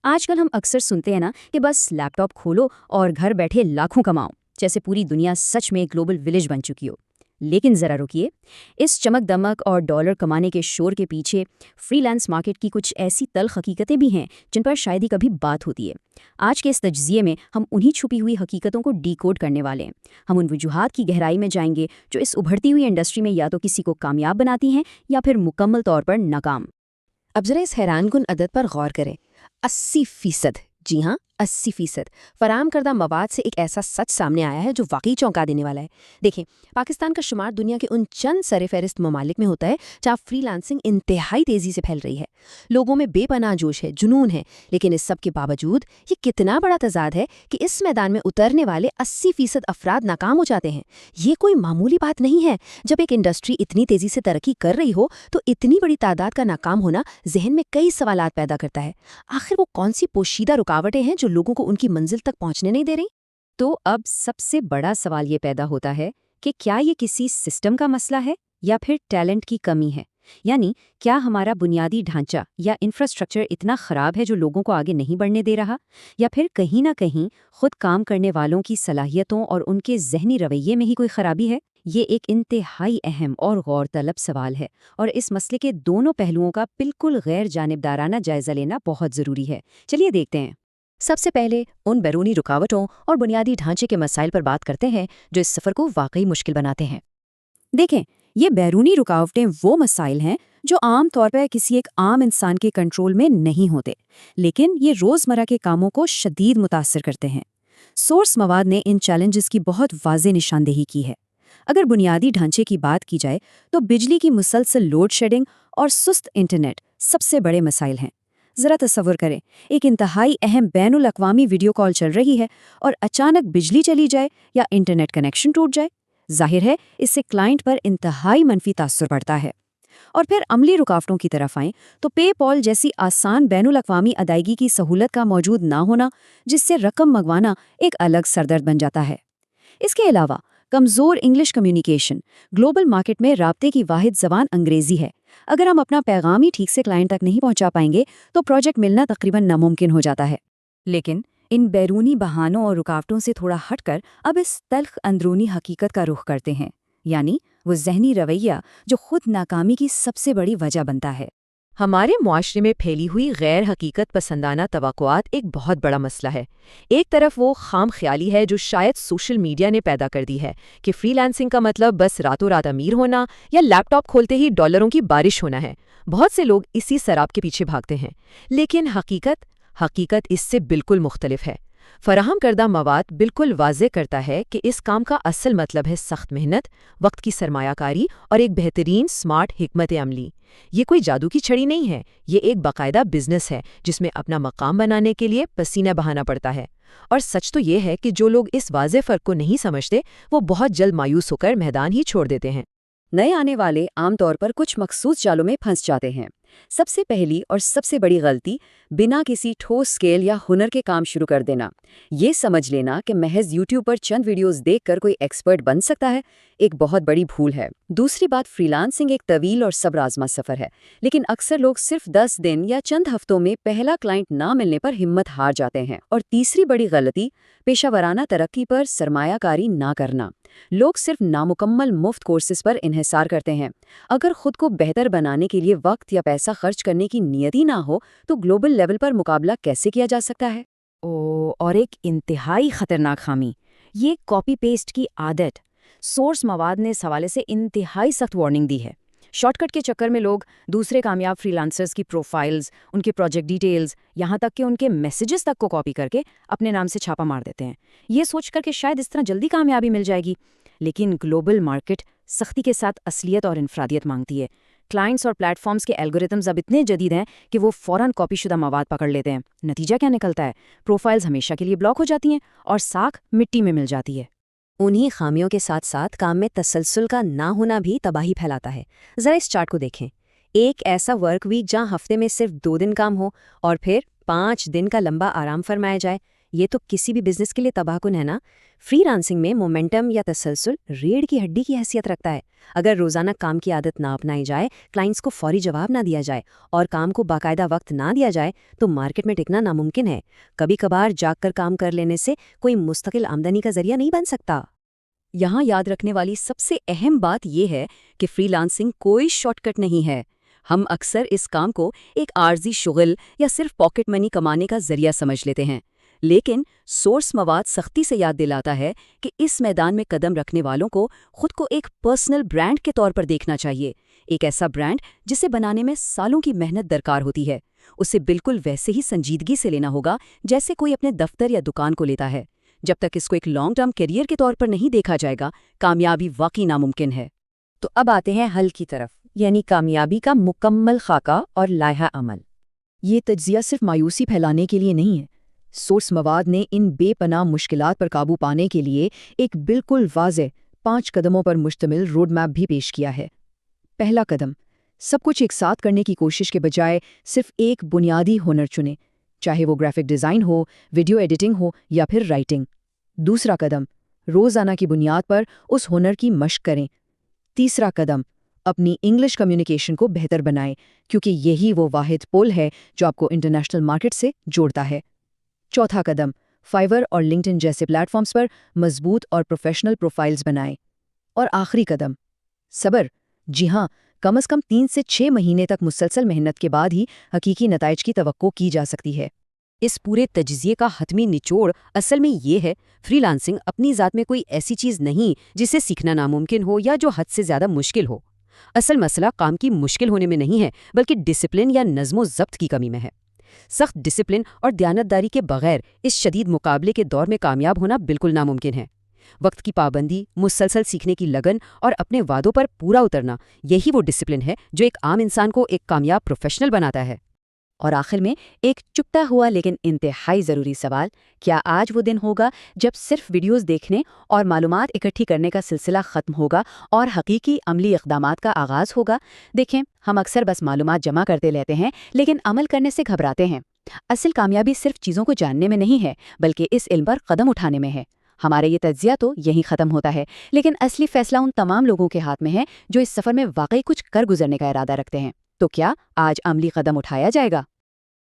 آج کل ہم اکثر سنتے ہیں نا کہ بس لیپ ٹاپ کھولو اور گھر بیٹھے لاکھوں کماؤ، جیسے پوری دنیا سچ میں ایک گلوبل ولیج بن چکی ہو۔ لیکن ذرا رکیے، اس چمک دمک اور ڈالر کمانے کے شور کے پیچھے فری لانس مارکیٹ کی کچھ ایسی تلخ حقیقتیں بھی ہیں جن پر شاید ہی کبھی بات ہوتی ہے۔ آج کے اس تجزیے میں ہم انہی چھپی ہوئی حقیقتوں کو ڈی کوڈ کرنے والے ہیں۔ ہم ان وجوہات کی گہرائی میں جائیں گے جو اس ابھرتی ہوئی انڈسٹری میں یا تو کسی کو کامیاب بناتی ہیں یا پھر مکمل طور پر ناکام۔ اب ذرا اس حیران کن عدد پر غور کریں۔ 80%، جی ہاں 80% فراہم کردہ مواد سے ایک ایسا سچ سامنے آیا ہے جو واقعی چونکا دینے والا ہے۔ دیکھیں، پاکستان کا شمار دنیا کے ان چند سر فہرست ممالک میں ہوتا ہے جہاں فری لانسنگ انتہائی تیزی سے پھیل رہی ہے۔ لوگوں میں بے پناہ جوش ہے، جنون ہے، لیکن اس سب کے باوجود یہ کتنا بڑا تضاد ہے کہ اس میدان میں اترنے والے 80% افراد ناکام ہو جاتے ہیں۔ یہ کوئی معمولی بات نہیں ہے۔ جب ایک انڈسٹری اتنی تیزی سے ترقی کر رہی ہو تو اتنی بڑی تعداد کا ناکام ہونا ذہن میں کئی سوالات پیدا کرتا ہے۔ آخر وہ کون سی پوشیدہ رکاوٹیں ہیں جو لوگوں کو ان کی منزل تک پہنچنے نہیں دے رہی؟ تو اب سب سے بڑا سوال یہ پیدا ہوتا ہے کہ کیا یہ کسی سسٹم کا مسئلہ ہے یا پھر ٹیلنٹ کی کمی ہے؟ یعنی کیا ہمارا بنیادی ڈھانچہ یا انفراسٹرکچر اتنا خراب ہے جو لوگوں کو آگے نہیں بڑھنے دے رہا، یا پھر کہیں نہ کہیں خود کام کرنے والوں کی صلاحیتوں اور ان کے ذہنی رویے میں ہی کوئی خرابی ہے؟ یہ ایک انتہائی اہم اور غور طلب سوال ہے، اور اس مسئلے کے دونوں پہلوؤں کا بالکل غیر جانبدارانہ جائزہ لینا بہت ضروری ہے۔ چلیے دیکھتے ہیں۔ سب سے پہلے ان بیرونی رکاوٹوں اور بنیادی ڈھانچے کے مسائل پر بات کرتے ہیں جو اس سفر کو واقعی مشکل بناتے ہیں۔ دیکھیں، یہ بیرونی رکاوٹیں وہ مسائل ہیں جو عام طور پر کسی ایک عام انسان کے کنٹرول میں نہیں ہوتے، لیکن یہ روزمرہ کے کاموں کو شدید متاثر کرتے ہیں۔ سورس مواد نے ان چیلنجز کی بہت واضح نشاندہی کی ہے۔ اگر بنیادی ڈھانچے کی بات کی جائے تو بجلی کی مسلسل لوڈ شیڈنگ اور سست انٹرنیٹ سب سے بڑے مسائل ہیں۔ ذرا تصور کریں، ایک انتہائی اہم بین الاقوامی ویڈیو کال چل رہی ہے اور اچانک بجلی چلی جائے یا انٹرنیٹ کنیکشن ٹوٹ جائے۔ ظاہر ہے اس سے کلائنٹ پر انتہائی منفی تاثر پڑتا ہے۔ اور پھر عملی رکاوٹوں کی طرف آئیں تو پے پال جیسی آسان بین الاقوامی ادائیگی کی سہولت کا موجود نہ ہونا، جس سے رقم منگوانا ایک الگ سردرد بن جاتا ہے۔ اس کے علاوہ کمزور انگلش کمیونیکیشن، گلوبل مارکیٹ میں رابطے کی واحد زبان انگریزی ہے۔ اگر ہم اپنا پیغام ہی ٹھیک سے کلائنٹ تک نہیں پہنچا پائیں گے تو پروجیکٹ ملنا تقریباً ناممکن ہو جاتا ہے۔ لیکن ان بیرونی بہانوں اور رکاوٹوں سے تھوڑا ہٹ کر اب اس تلخ اندرونی حقیقت کا رخ کرتے ہیں، یعنی وہ ذہنی رویہ جو خود ناکامی کی سب سے بڑی وجہ بنتا ہے۔ ہمارے معاشرے میں پھیلی ہوئی غیر حقیقت پسندانہ توقعات ایک بہت بڑا مسئلہ ہے۔ ایک طرف وہ خام خیالی ہے جو شاید سوشل میڈیا نے پیدا کر دی ہے کہ فری لانسنگ کا مطلب بس راتوں رات امیر ہونا یا لیپ ٹاپ کھولتے ہی ڈالروں کی بارش ہونا ہے۔ بہت سے لوگ اسی سراب کے پیچھے بھاگتے ہیں، لیکن حقیقت اس سے بالکل مختلف ہے۔ فراہم کردہ مواد بالکل واضح کرتا ہے کہ اس کام کا اصل مطلب ہے سخت محنت، وقت کی سرمایہ کاری اور ایک بہترین سمارٹ حکمت عملی۔ یہ کوئی جادو کی چھڑی نہیں ہے، یہ ایک باقاعدہ بزنس ہے جس میں اپنا مقام بنانے کے لیے پسینہ بہانا پڑتا ہے۔ اور سچ تو یہ ہے کہ جو لوگ اس واضح فرق کو نہیں سمجھتے وہ بہت جلد مایوس ہو کر میدان ہی چھوڑ دیتے ہیں۔ نئے آنے والے عام طور پر کچھ مخصوص جالوں میں پھنس جاتے ہیں۔ سب سے پہلی اور سب سے بڑی غلطی بنا کسی ٹھوس اسکیل یا ہنر کے کام شروع کر دینا۔ یہ سمجھ لینا کہ محض یوٹیوب پر چند ویڈیوز دیکھ کر کوئی ایکسپرٹ بن سکتا ہے، ایک بہت بڑی بھول ہے۔ دوسری بات، فری لانسنگ ایک طویل اور صبر آزما سفر ہے، لیکن اکثر لوگ صرف 10 دن یا چند ہفتوں میں پہلا کلائنٹ نہ ملنے پر ہمت ہار جاتے ہیں۔ اور تیسری بڑی غلطی، پیشہ ورانہ ترقی پر سرمایہ کاری نہ کرنا۔ لوگ صرف نامکمل مفت کورسز پر انحصار کرتے ہیں۔ اگر خود کو بہتر بنانے کے لیے وقت یا پیسہ خرچ کرنے کی نیت ہی نہ ہو تو گلوبل لیول پر مقابلہ کیسے کیا جا سکتا ہے؟ اور ایک انتہائی خطرناک خامی، یہ کاپی پیسٹ کی عادت۔ سورس مواد نے اس حوالے سے انتہائی سخت وارننگ دی ہے۔ شارٹ کٹ کے چکر میں لوگ دوسرے کامیاب فری لانسرز کی پروفائلز، ان کے پروجیکٹ ڈیٹیلز، یہاں تک کہ ان کے میسیجز تک کو کاپی کر کے اپنے نام سے چھاپا مار دیتے ہیں، یہ سوچ کر کہ شاید اس طرح جلدی کامیابی مل جائے گی۔ لیکن گلوبل مارکیٹ سختی کے ساتھ اصلیت اور انفرادیت مانگتی ہے۔ کلائنٹس اور پلیٹ فارمز کے الگورتھمز اب اتنے جدید ہیں کہ وہ فوراً کاپی شدہ مواد پکڑ لیتے ہیں۔ نتیجہ کیا نکلتا ہے؟ پروفائلز ہمیشہ کے لیے بلاک ہو جاتی ہیں اور ساکھ مٹی میں مل جاتی ہے۔ انہی خامیوں کے ساتھ ساتھ کام میں تسلسل کا نہ ہونا بھی تباہی پھیلاتا ہے۔ ذرا اس چارٹ کو دیکھیں۔ ایک ایسا ورک ویک جہاں ہفتے میں صرف 2 دن کام ہو اور پھر 5 دن کا لمبا آرام فرمایا جائے، یہ تو کسی بھی بزنس کے لیے تباہ کن ہے نا۔ فری لانسنگ میں مومنٹم یا تسلسل ریڑھ کی ہڈی کی حیثیت رکھتا ہے۔ اگر روزانہ کام کی عادت نہ اپنائی جائے، کلائنٹس کو فوری جواب نہ دیا جائے اور کام کو باقاعدہ وقت نہ دیا جائے تو مارکیٹ میں ٹکنا ناممکن ہے۔ کبھی کبھار جاگ کر کام کر لینے سے کوئی مستقل آمدنی کا ذریعہ نہیں بن سکتا۔ یہاں یاد رکھنے والی سب سے اہم بات یہ ہے کہ فری لانسنگ کوئی شارٹ کٹ نہیں ہے۔ ہم اکثر اس کام کو ایک عارضی شغل یا صرف پاکٹ منی کمانے کا ذریعہ سمجھ لیتے ہیں، لیکن سورس مواد سختی سے یاد دلاتا ہے کہ اس میدان میں قدم رکھنے والوں کو خود کو ایک پرسنل برانڈ کے طور پر دیکھنا چاہیے، ایک ایسا برانڈ جسے بنانے میں سالوں کی محنت درکار ہوتی ہے۔ اسے بالکل ویسے ہی سنجیدگی سے لینا ہوگا جیسے کوئی اپنے دفتر یا دکان کو لیتا ہے۔ جب تک اس کو ایک لانگ ٹرم کیریئر کے طور پر نہیں دیکھا جائے گا، کامیابی واقعی ناممکن ہے۔ تو اب آتے ہیں حل کی طرف، یعنی کامیابی کا مکمل خاکہ اور لائحہ عمل۔ یہ تجزیہ صرف مایوسی پھیلانے کے لیے نہیں ہے۔ سورس مواد نے ان بے پناہ مشکلات پر قابو پانے کے لیے ایک بالکل واضح 5 قدموں پر مشتمل روڈ میپ بھی پیش کیا ہے۔ پہلا قدم، سب کچھ ایک ساتھ کرنے کی کوشش کے بجائے صرف ایک بنیادی ہنر چنیں، چاہے وہ گرافک ڈیزائن ہو، ویڈیو ایڈیٹنگ ہو یا پھر رائٹنگ۔ دوسرا قدم، روزانہ کی بنیاد پر اس ہنر کی مشق کریں۔ تیسرا قدم، اپنی انگلش کمیونیکیشن کو بہتر بنائیں، کیونکہ یہی وہ واحد پل ہے جو آپ کو انٹرنیشنل مارکیٹ سے جوڑتا ہے۔ چوتھا قدم، فائور اور لنکڈ ان جیسے پلیٹ فارمز پر مضبوط اور پروفیشنل پروفائلز بنائیں۔ اور آخری قدم، صبر۔ جی ہاں، کم از کم 3 سے 6 مہینے تک مسلسل محنت کے بعد ہی حقیقی نتائج کی توقع کی جا سکتی ہے۔ اس پورے تجزیے کا حتمی نچوڑ اصل میں یہ ہے، فری لانسنگ اپنی ذات میں کوئی ایسی چیز نہیں جسے سیکھنا ناممکن ہو یا جو حد سے زیادہ مشکل ہو۔ اصل مسئلہ کام کی مشکل ہونے میں نہیں ہے، بلکہ ڈسپلن یا نظم و ضبط کی کمی میں ہے۔ سخت ڈسپلن اور دیانتداری کے بغیر اس شدید مقابلے کے دور میں کامیاب ہونا بالکل ناممکن ہے۔ وقت کی پابندی، مسلسل سیکھنے کی لگن اور اپنے وعدوں پر پورا اترنا، یہی وہ ڈسپلن ہے جو ایک عام انسان کو ایک کامیاب پروفیشنل بناتا ہے۔ اور آخر میں ایک چپتا ہوا لیکن انتہائی ضروری سوال، کیا آج وہ دن ہوگا جب صرف ویڈیوز دیکھنے اور معلومات اکٹھی کرنے کا سلسلہ ختم ہوگا اور حقیقی عملی اقدامات کا آغاز ہوگا؟ دیکھیں، ہم اکثر بس معلومات جمع کرتے لیتے ہیں لیکن عمل کرنے سے گھبراتے ہیں۔ اصل کامیابی صرف چیزوں کو جاننے میں نہیں ہے، بلکہ اس علم پر قدم اٹھانے میں ہے۔ ہمارا یہ تجزیہ تو یہیں ختم ہوتا ہے، لیکن اصلی فیصلہ ان تمام لوگوں کے ہاتھ میں ہے جو اس سفر میں واقعی کچھ کر گزرنے کا ارادہ رکھتے ہیں۔ تو کیا آج عملی قدم اٹھایا جائے گا؟